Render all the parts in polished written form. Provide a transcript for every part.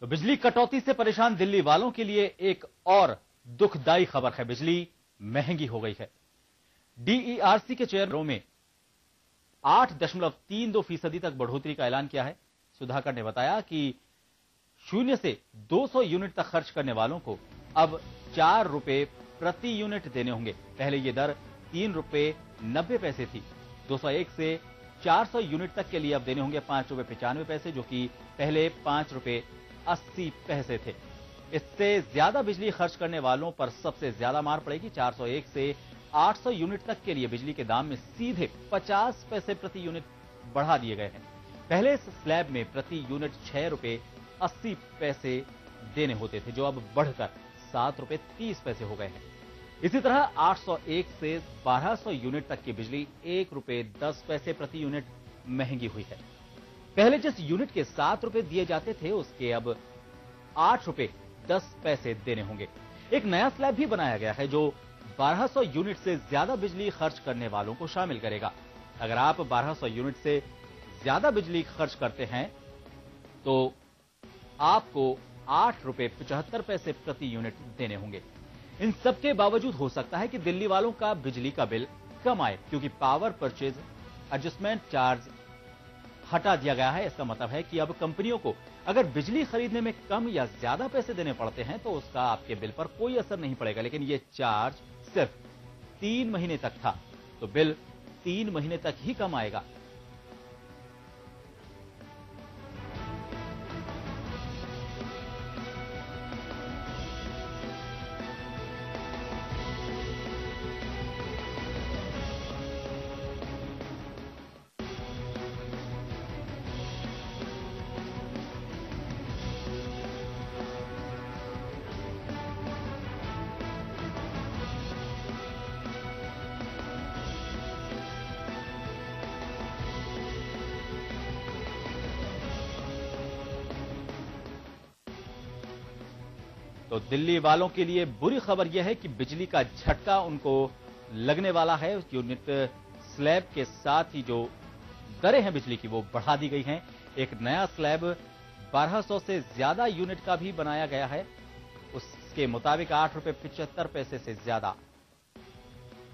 तो बिजली कटौती से परेशान दिल्ली वालों के लिए एक और दुखदाई खबर है। बिजली महंगी हो गई है। डीईआरसी के चेयरमैन में 8.32% तक बढ़ोतरी का ऐलान किया है। सुधाकर ने बताया कि 0 से 200 यूनिट तक खर्च करने वालों को अब 4 रुपए प्रति यूनिट देने होंगे। पहले यह दर 3 रुपए 90 पैसे थी। 201 से 400 यूनिट तक के लिए अब देने होंगे 5 रुपए 95 पैसे, जो कि पहले 5 रुपए 80 पैसे थे। इससे ज्यादा बिजली खर्च करने वालों पर सबसे ज्यादा मार पड़ेगी। 401 से 800 यूनिट तक के लिए बिजली के दाम में सीधे 50 पैसे प्रति यूनिट बढ़ा दिए गए हैं। पहले इस स्लैब में प्रति यूनिट 6 रुपए 80 पैसे देने होते थे, जो अब बढ़कर 7 रुपए 30 पैसे हो गए हैं। इसी तरह 801 से 1200 यूनिट तक की बिजली 1 रुपए 10 पैसे प्रति यूनिट महंगी हुई है। पहले जिस यूनिट के 7 रुपए दिए जाते थे, उसके अब 8 रुपए 10 पैसे देने होंगे। एक नया स्लैब भी बनाया गया है, जो 1200 यूनिट से ज्यादा बिजली खर्च करने वालों को शामिल करेगा। अगर आप 1200 यूनिट से ज्यादा बिजली खर्च करते हैं तो आपको 8 रुपए 75 पैसे प्रति यूनिट देने होंगे। इन सबके बावजूद हो सकता है कि दिल्ली वालों का बिजली का बिल कम आए, क्योंकि पावर परचेज एडजस्टमेंट चार्ज हटा दिया गया है। इसका मतलब है कि अब कंपनियों को अगर बिजली खरीदने में कम या ज्यादा पैसे देने पड़ते हैं तो उसका आपके बिल पर कोई असर नहीं पड़ेगा। लेकिन यह चार्ज सिर्फ 3 महीने तक था, तो बिल 3 महीने तक ही कम आएगा। तो दिल्ली वालों के लिए बुरी खबर यह है कि बिजली का झटका उनको लगने वाला है। यूनिट स्लैब के साथ ही जो दरें हैं बिजली की, वो बढ़ा दी गई हैं। एक नया स्लैब 1200 से ज्यादा यूनिट का भी बनाया गया है। उसके मुताबिक 8 रुपए 75 पैसे से ज्यादा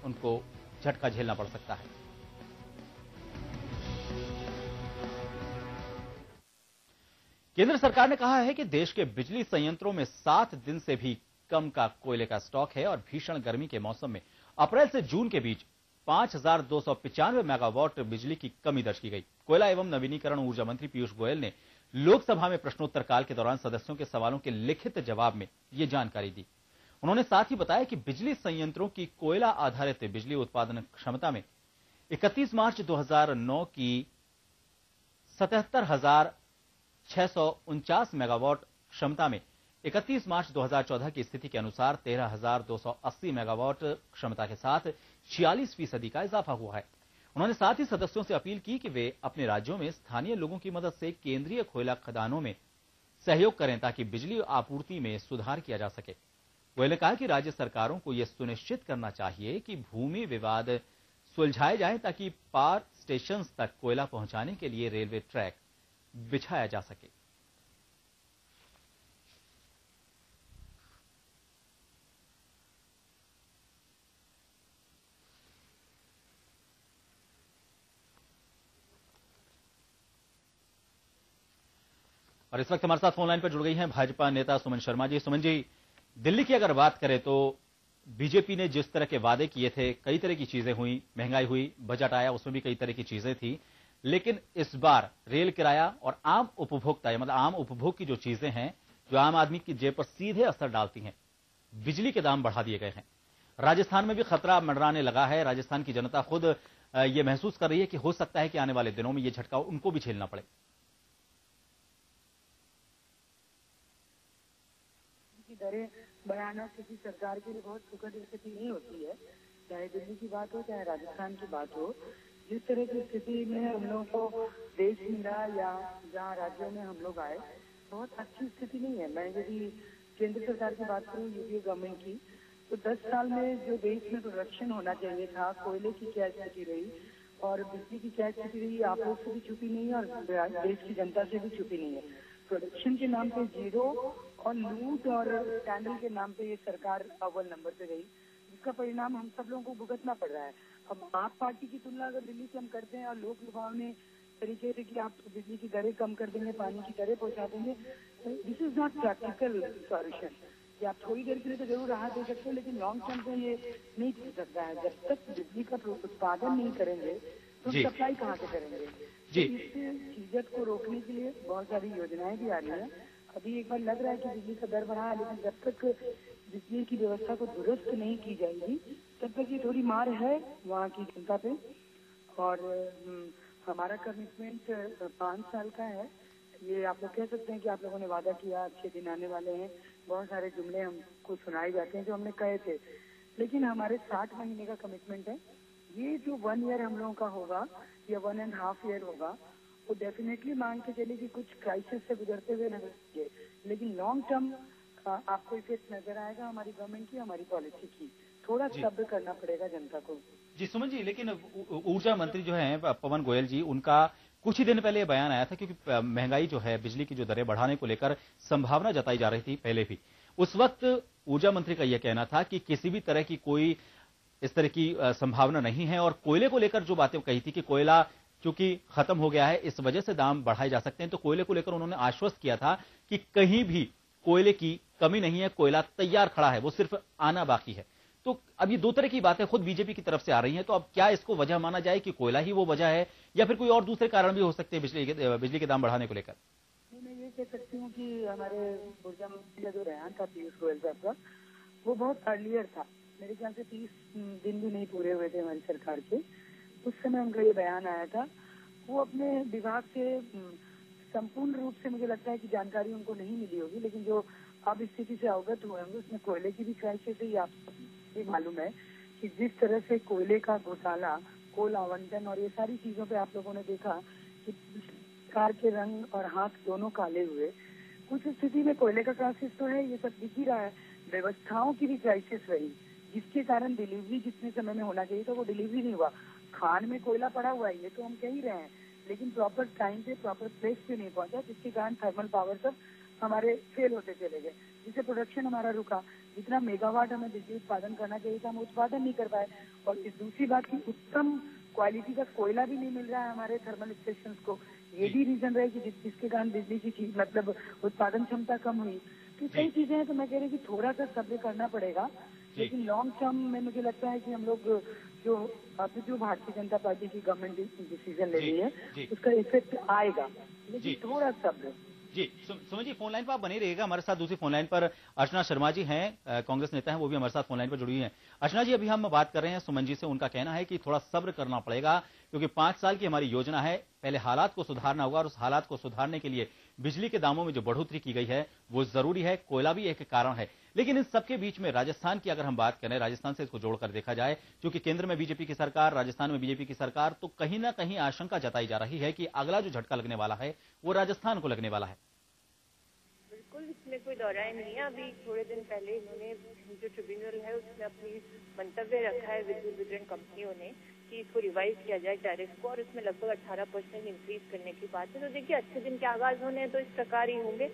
उनको झटका झेलना पड़ सकता है। केंद्र सरकार ने कहा है कि देश के बिजली संयंत्रों में 7 दिन से भी कम का कोयले का स्टॉक है और भीषण गर्मी के मौसम में अप्रैल से जून के बीच 5295 मेगावाट बिजली की कमी दर्ज की गई। कोयला एवं नवीनीकरण ऊर्जा मंत्री पीयूष गोयल ने लोकसभा में प्रश्नोत्तर काल के दौरान सदस्यों के सवालों के लिखित जवाब में यह जानकारी दी। उन्होंने साथ ही बताया कि बिजली संयंत्रों की कोयला आधारित बिजली उत्पादन क्षमता में 31 मार्च 2009 की 77,649 मेगावाट क्षमता में 31 मार्च 2014 की स्थिति के अनुसार 13,280 मेगावाट क्षमता के साथ 46% का इजाफा हुआ है। उन्होंने साथ ही सदस्यों से अपील की कि वे अपने राज्यों में स्थानीय लोगों की मदद से केंद्रीय कोयला खदानों में सहयोग करें, ताकि बिजली आपूर्ति में सुधार किया जा सके। गोयल ने कहा कि राज्य सरकारों को यह सुनिश्चित करना चाहिए कि भूमि विवाद सुलझाए जाए, ताकि पावर स्टेशन तक कोयला पहुंचाने के लिए रेलवे ट्रैक बिछाया जा सके। और इस वक्त हमारे साथ फोन लाइन पर जुड़ गई हैं भाजपा नेता सुमन शर्मा जी। सुमन जी, दिल्ली की अगर बात करें तो बीजेपी ने जिस तरह के वादे किए थे, कई तरह की चीजें हुई, महंगाई हुई, बजट आया, उसमें भी कई तरह की चीजें थी। लेकिन इस बार रेल किराया और आम उपभोक्ता, मतलब आम उपभोग की जो चीजें हैं, जो आम आदमी की जेब पर सीधे असर डालती हैं, बिजली के दाम बढ़ा दिए गए हैं। राजस्थान में भी खतरा मंडराने लगा है। राजस्थान की जनता खुद ये महसूस कर रही है कि हो सकता है कि आने वाले दिनों में ये झटका उनको भी झेलना पड़े। दरें बढ़ाना किसी सरकार के लिए बहुत सुखद स्थिति नहीं होती है, चाहे दिल्ली की बात हो चाहे राजस्थान की बात हो। जिस तरह की स्थिति में हम लोगों को देश मिला या जहाँ राज्यों में हम लोग आए, बहुत अच्छी स्थिति नहीं है। मैं यदि केंद्र सरकार की बात करूँ, यूपीए गवर्नमेंट की, तो 10 साल में जो देश में प्रोडक्शन होना चाहिए था, कोयले की क्या स्थिति रही और बिजली की क्या स्थिति रही, आप लोग से भी छुपी नहीं है और देश की जनता से भी छुपी नहीं है। प्रोडक्शन के नाम पे जीरो और लूट और स्कैंडल के नाम पे ये सरकार अव्वल नंबर पे गई, जिसका परिणाम हम सब लोगों को भुगतना पड़ रहा है। अब आप पार्टी की तुलना अगर दिल्ली से हम करते हैं और लोक लुभावने तरीके से कि आप बिजली की दरें कम कर देंगे, पानी की दरें पहुंचा देंगे, this is not practical solution. कि आप थोड़ी देर के लिए तो जरूर राहत दे सकते हैं, लेकिन लॉन्ग टर्म पे ये नहीं चल सकता है। जब तक बिजली का उत्पादन नहीं करेंगे तो सप्लाई कहाँ से करेंगे। जी। तो इससे चीजत को रोकने के लिए बहुत सारी योजनाएं भी आ रही है। अभी एक बार लग रहा है कि बिजली का दर बढ़ा है, लेकिन जब तक बिजली की व्यवस्था को दुरुस्त नहीं की जाएगी तब तक ये थोड़ी मार है वहाँ की जनता पे। और हमारा कमिटमेंट 5 साल का है। ये आप लोग कह सकते हैं कि आप लोगों ने वादा किया, अच्छे दिन आने वाले हैं, बहुत सारे जुमले हमको सुनाए जाते हैं जो हमने कहे थे, लेकिन हमारे 60 महीने का कमिटमेंट है। ये जो 1 ईयर हम लोगों का होगा या 1.5 ईयर होगा, वो डेफिनेटली मांग के चले कि कुछ क्राइसिस से गुजरते हुए नजर, लेकिन लॉन्ग टर्म आपको इफेक्ट नजर आएगा हमारी गवर्नमेंट की, हमारी पॉलिसी की। थोड़ा सब्र करना पड़ेगा जनता को। जी सुमन जी, लेकिन ऊर्जा मंत्री जो हैं पवन गोयल जी, उनका कुछ ही दिन पहले ये बयान आया था, क्योंकि महंगाई जो है, बिजली की जो दरें बढ़ाने को लेकर संभावना जताई जा रही थी पहले भी। उस वक्त ऊर्जा मंत्री का यह कहना था कि किसी भी तरह की कोई इस तरह की संभावना नहीं है, और कोयले को लेकर जो बातें कही थी कि कोयला चूंकि खत्म हो गया है, इस वजह से दाम बढ़ाए जा सकते हैं, तो कोयले को लेकर उन्होंने आश्वस्त किया था कि कहीं भी कोयले की कमी नहीं है, कोयला तैयार खड़ा है, वो सिर्फ आना बाकी है। तो अब ये दो तरह की बातें खुद बीजेपी की तरफ से आ रही हैं, तो अब क्या इसको वजह माना जाए कि कोयला ही वो वजह है, या फिर कोई और दूसरे कारण भी हो सकते हैं बिजली के दाम बढ़ाने को लेकर? मैं ये कह सकती हूँ कि हमारे ऊर्जा मंत्री का जो बयान था पीयूष गोयल साहब का, वो बहुत अर्लियर था। मेरे ख्याल से 30 दिन भी नहीं पूरे हुए थे हमारी सरकार के, उस समय उनका ये बयान आया था। वो अपने विभाग से संपूर्ण रूप से मुझे लगता है कि जानकारी उनको नहीं मिली होगी, लेकिन जो अब स्थिति से अवगत हुए होंगे उसमें कोयले की भी क्राइसिस है। आपको ये मालूम है कि जिस तरह से कोयले का घोटाला, कोल आवंटन और ये सारी चीजों पे आप लोगों ने देखा कि सरकार के रंग और हाथ दोनों काले हुए। कुछ स्थिति में कोयले का क्राइसिस तो है, ये सब दिख ही रहा है। व्यवस्थाओं की भी क्राइसिस रही, जिसके कारण डिलीवरी जितने समय में होना चाहिए था वो डिलीवरी नहीं हुआ। खान में कोयला पड़ा हुआ है, ये तो हम कह ही रहे हैं, लेकिन प्रॉपर टाइम पे प्रॉपर प्लेस पे नहीं पहुंचा, जिसके कारण थर्मल पावर सब हमारे फेल होते चले गए, जिससे प्रोडक्शन हमारा रुका। जितना मेगावाट हमें बिजली उत्पादन करना चाहिए था हम उत्पादन नहीं कर पाए। और इस दूसरी बात की उत्तम क्वालिटी का कोयला भी नहीं मिल रहा है हमारे थर्मल स्टेशन को, ये भी रीजन रहे कि जिसके कारण बिजली की मतलब उत्पादन क्षमता कम हुई। तो कई चीजें हैं, तो मैं कह रही हूँ कि थोड़ा सा सब्र करना पड़ेगा, लेकिन लॉन्ग टर्म में मुझे लगता है कि हम लोग जो भारतीय जनता पार्टी की गवर्नमेंट डिसीजन ले रही है उसका इफेक्ट आएगा, लेकिन थोड़ा सब्र। जी सुमन जी, फोन लाइन पर आप बने रहिएगा हमारे साथ। दूसरी फोन लाइन पर अर्चना शर्मा जी हैं, कांग्रेस नेता हैं, वो भी हमारे साथ फोन लाइन पर जुड़ी हुई हैं। अर्चना जी, अभी हम बात कर रहे हैं सुमन जी से, उनका कहना है कि थोड़ा सब्र करना पड़ेगा, क्योंकि 5 साल की हमारी योजना है, पहले हालात को सुधारना होगा, और उस हालात को सुधारने के लिए बिजली के दामों में जो बढ़ोतरी की गई है वो जरूरी है, कोयला भी एक कारण है। लेकिन इन सबके बीच में राजस्थान की अगर हम बात करें, राजस्थान से इसको जोड़कर देखा जाए, क्योंकि केंद्र में बीजेपी की सरकार, राजस्थान में बीजेपी की सरकार, तो कहीं ना कहीं आशंका जताई जा रही है कि अगला जो झटका लगने वाला है वो राजस्थान को लगने वाला है। बिल्कुल, इसमें कोई दौराय नहीं है। अभी थोड़े दिन पहले इन्होंने जो ट्रिब्यूनल है उसमें अपनी मंतव्य रखा है विद्युत वितरण कंपनियों ने कि इसको रिवाइज किया जाए टैरिफ को, और उसमें लगभग 18% इंक्रीज करने की बात है। तो देखिए, अच्छे दिन के आगाज होने हैं तो इस प्रकार ही होंगे।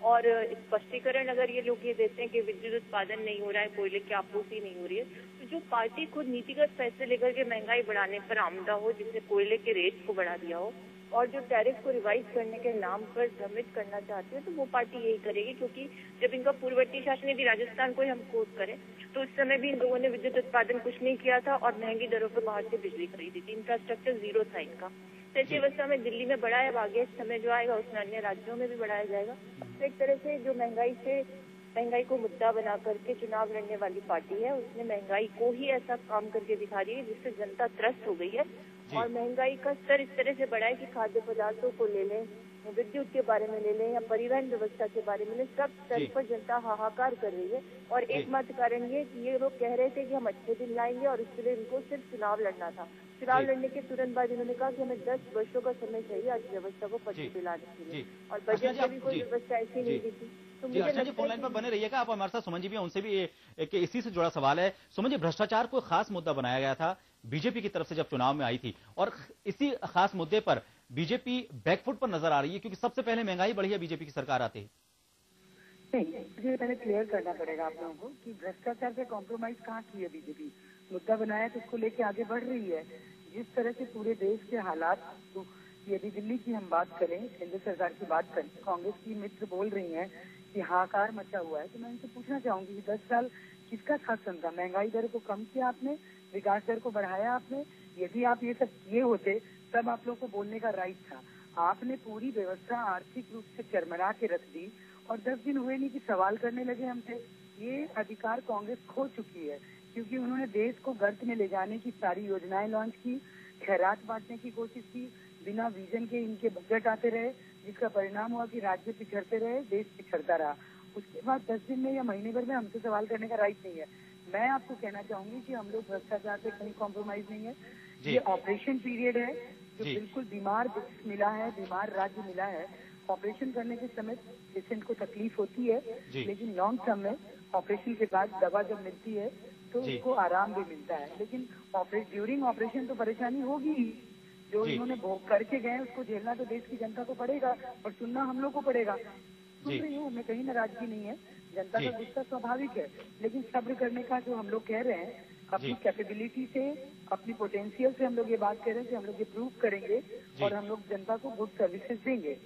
और स्पष्टीकरण अगर ये लोग ये देते हैं कि विद्युत उत्पादन नहीं हो रहा है, कोयले की आपूर्ति नहीं हो रही है, तो जो पार्टी खुद नीतिगत फैसले लेकर के महंगाई बढ़ाने पर आमदा हो, जिससे कोयले के रेट को बढ़ा दिया हो, और जो टैरिफ को रिवाइज करने के नाम पर भ्रमित करना चाहती है, तो वो पार्टी यही करेगी। क्योंकि जब इनका पूर्ववर्ती शासन, यदि राजस्थान को ही हम कोट करें, तो उस समय भी इन लोगों ने विद्युत उत्पादन कुछ नहीं किया था और महंगी दरों पर बाहर से बिजली खरीदी थी। इंफ्रास्ट्रक्चर जीरो था इनका। तो ऐसी अवस्था में दिल्ली में बढ़ाया, अब आगे समय जो आएगा उसमें अन्य राज्यों में भी बढ़ाया जाएगा। तो एक तरह से जो महंगाई को मुद्दा बना करके चुनाव लड़ने वाली पार्टी है, उसने महंगाई को ही ऐसा काम करके दिखा दी है जिससे जनता त्रस्त हो गई है। और महंगाई का स्तर इस तरह से बढ़ा है कि खाद्य पदार्थों को ले लें, विद्युत के बारे में ले लें, या परिवहन व्यवस्था के बारे में, सब स्तर पर जनता हाहाकार कर रही है। और एकमात्र कारण ये कि ये लोग कह रहे थे कि हम अच्छे दिन लाएंगे, और इसके लिए इनको सिर्फ चुनाव लड़ना था। चुनाव लड़ने के तुरंत बाद इन्होंने कहा कि हमें 10 वर्षों का समय चाहिए अर्थव्यवस्था को पटरी पे लाने के लिए, और बजट में भी कोई व्यवस्था ऐसी नहीं दी थी। तो मुझे अर्चना जी, फोन लाइन पर बने रहिएगा आप हमारे साथ। सुमन जी भी, उनसे भी इसी से जुड़ा सवाल है। सुमन जी, भ्रष्टाचार को खास मुद्दा बनाया गया था बीजेपी की तरफ से जब चुनाव में आई थी, और इसी खास मुद्दे पर बीजेपी बैकफुट पर नजर आ रही है? क्योंकि सबसे पहले महंगाई बढ़ी है बीजेपी की सरकार आते ही। नहीं, मुझे पहले क्लियर करना पड़ेगा आप लोगों को कि भ्रष्टाचार पे कॉम्प्रोमाइज कहाँ की है बीजेपी। मुद्दा बनाया तो उसको लेके आगे बढ़ रही है। जिस तरह से पूरे देश के हालात, तो यदि दिल्ली की हम बात करें, केंद्र सरकार की बात करें, कांग्रेस की मित्र बोल रही हैं कि हाहाकार मचा हुआ है, तो मैं इनसे पूछना चाहूंगी कि 10 साल किसका शासन था? महंगाई दर को कम किया आपने, विकास दर को बढ़ाया आपने। यदि आप ये सब किए होते तब आप लोग को बोलने का राइट था। आपने पूरी व्यवस्था आर्थिक रूप से चरमरा के रख दी और 10 दिन हुए नहीं कि सवाल करने लगे हमसे। ये अधिकार कांग्रेस खो चुकी है, क्योंकि उन्होंने देश को गर्त में ले जाने की सारी योजनाएं लॉन्च की, खैरात बांटने की कोशिश की, बिना विजन के इनके बजट आते रहे, जिसका परिणाम हुआ कि राज्य पिछड़ते रहे, देश पिछड़ता रहा। उसके बाद 10 दिन में या महीने भर में हमसे सवाल करने का राइट नहीं है। मैं आपको कहना चाहूंगी कि हम लोग भ्रष्टाचार पे कहीं कॉम्प्रोमाइज नहीं है। ये ऑपरेशन पीरियड है, जो बिल्कुल बीमार देश मिला है, बीमार राज्य मिला है। ऑपरेशन करने के समय पेशेंट को तकलीफ होती है, लेकिन लॉन्ग टर्म में ऑपरेशन के बाद दवा जब मिलती है तो उसको आराम भी मिलता है। लेकिन ड्यूरिंग ऑपरेशन तो परेशानी होगी ही। जो इन्होंने भोग करके गए उसको झेलना तो देश की जनता को पड़ेगा और सुनना हम लोग को पड़ेगा। सुन रही हूँ मैं, कहीं नाराजगी नहीं है, जनता का गुस्सा स्वाभाविक है, लेकिन सब्र करने का जो हम लोग कह रहे हैं, अपनी कैपेबिलिटी से, अपनी पोटेंशियल से हम लोग ये बात कह रहे हैं कि हम लोग ये प्रूव करेंगे और हम लोग जनता को गुड सर्विसेज देंगे।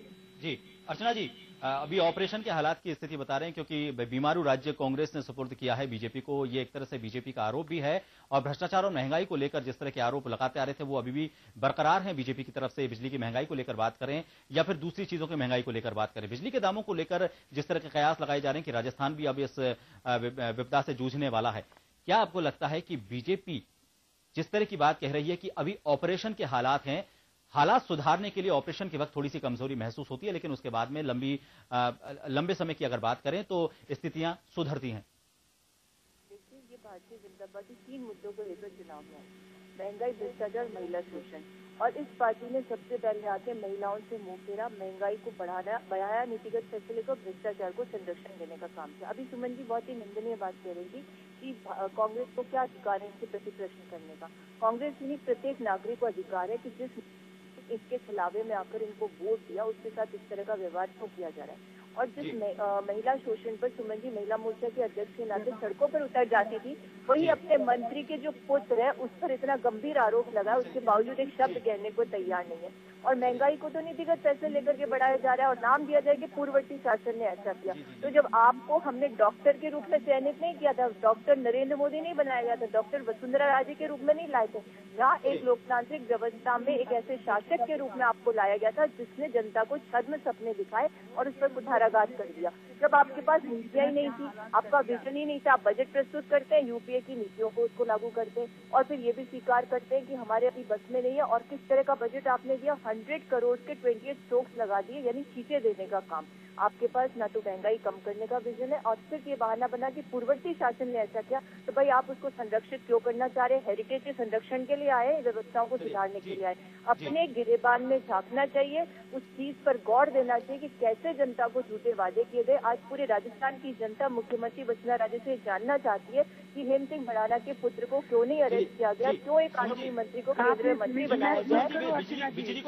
जी अर्चना जी, अभी ऑपरेशन के हालात की स्थिति बता रहे हैं, क्योंकि बीमारू राज्य कांग्रेस ने सुपुर्द किया है बीजेपी को। ये एक तरह से बीजेपी का आरोप भी है, और भ्रष्टाचार और महंगाई को लेकर जिस तरह के आरोप लगाते आ रहे थे वो अभी भी बरकरार हैं बीजेपी की तरफ से। बिजली की महंगाई को लेकर बात करें या फिर दूसरी चीजों की महंगाई को लेकर बात करें, बिजली के दामों को लेकर जिस तरह के कयास लगाए जा रहे हैं कि राजस्थान भी अब इस विपदा से जूझने वाला है, क्या आपको लगता है कि बीजेपी जिस तरह की बात कह रही है कि अभी ऑपरेशन के हालात हैं, हालात सुधारने के लिए ऑपरेशन के वक्त थोड़ी सी कमजोरी महसूस होती है, लेकिन उसके बाद में लंबे समय की अगर बात करें तो स्थितियां सुधरती हैं? देखिए, ये भारतीय जनता पार्टी 3 मुद्दों को लेकर चुनाव में, महंगाई, भ्रष्टाचार, महिला शोषण, और इस पार्टी ने सबसे पहले आके महिलाओं से मुंह फेरा, महंगाई को बढ़ाया, नीतिगत फैसले को, भ्रष्टाचार को संरक्षण देने का काम किया। अभी सुमन जी बहुत ही निंदनीय बात कह रही थी कि कांग्रेस को क्या अधिकार है इसके प्रति प्रश्न करने का। कांग्रेस नहीं, प्रत्येक नागरिक को अधिकार है कि जिस इसके खिलावे में आकर इनको वोट दिया उसके साथ इस तरह का व्यवहार क्यों किया जा रहा है। और जिस महिला शोषण पर सुमन जी महिला मोर्चा के अध्यक्ष के नाते सड़कों पर उतर जाती थी, वही अपने मंत्री के जो पुत्र है उस पर इतना गंभीर आरोप लगा, उसके बावजूद एक शब्द कहने को तैयार नहीं है। और महंगाई को तो नीतिगत फैसले लेकर के बढ़ाया जा रहा है और नाम दिया जाए कि पूर्ववर्ती शासन ने ऐसा किया। तो जब आपको हमने डॉक्टर के रूप में चयनित नहीं किया था, डॉक्टर नरेंद्र मोदी नहीं बनाया गया था, डॉक्टर वसुंधरा राजे के रूप में नहीं लाए थे, जहाँ एक लोकतांत्रिक व्यवस्था में एक ऐसे शासक के रूप में आपको लाया गया था जिसने जनता को छद्म सपने दिखाए और उस पर कुठाराघात कर दिया। जब आपके पास नीतियां ही नहीं थी, आपका विजन ही नहीं था, आप बजट प्रस्तुत करते हैं, यूपीए की नीतियों को उसको लागू करते हैं और फिर ये भी स्वीकार करते हैं कि हमारे अभी बस में नहीं है। और किस तरह का बजट आपने दिया, 100 करोड़ के 28 स्ट्रोक्स लगा दिए, यानी चीजें देने का काम। आपके पास ना तो महंगाई कम करने का विजन है और सिर्फ ये बहाना बना कि पूर्ववर्ती शासन ने ऐसा किया, तो भाई आप उसको संरक्षित क्यों करना चाह रहे हैं? हेरिटेज के संरक्षण के लिए आए, व्यवस्थाओं को सुधारने के लिए आए। अपने गिरेबान में झांकना चाहिए, उस चीज पर गौर देना चाहिए कि कैसे जनता को झूठे वादे किए गए। आज पूरे राजस्थान की जनता मुख्यमंत्री वसुंधरा राजे से जानना चाहती है कि हेम सिंह भड़ाना के पुत्र को क्यों नहीं अरेस्ट किया गया, क्यों एक कानूनी मंत्री को केंद्रीय मंत्री बनाया गया है।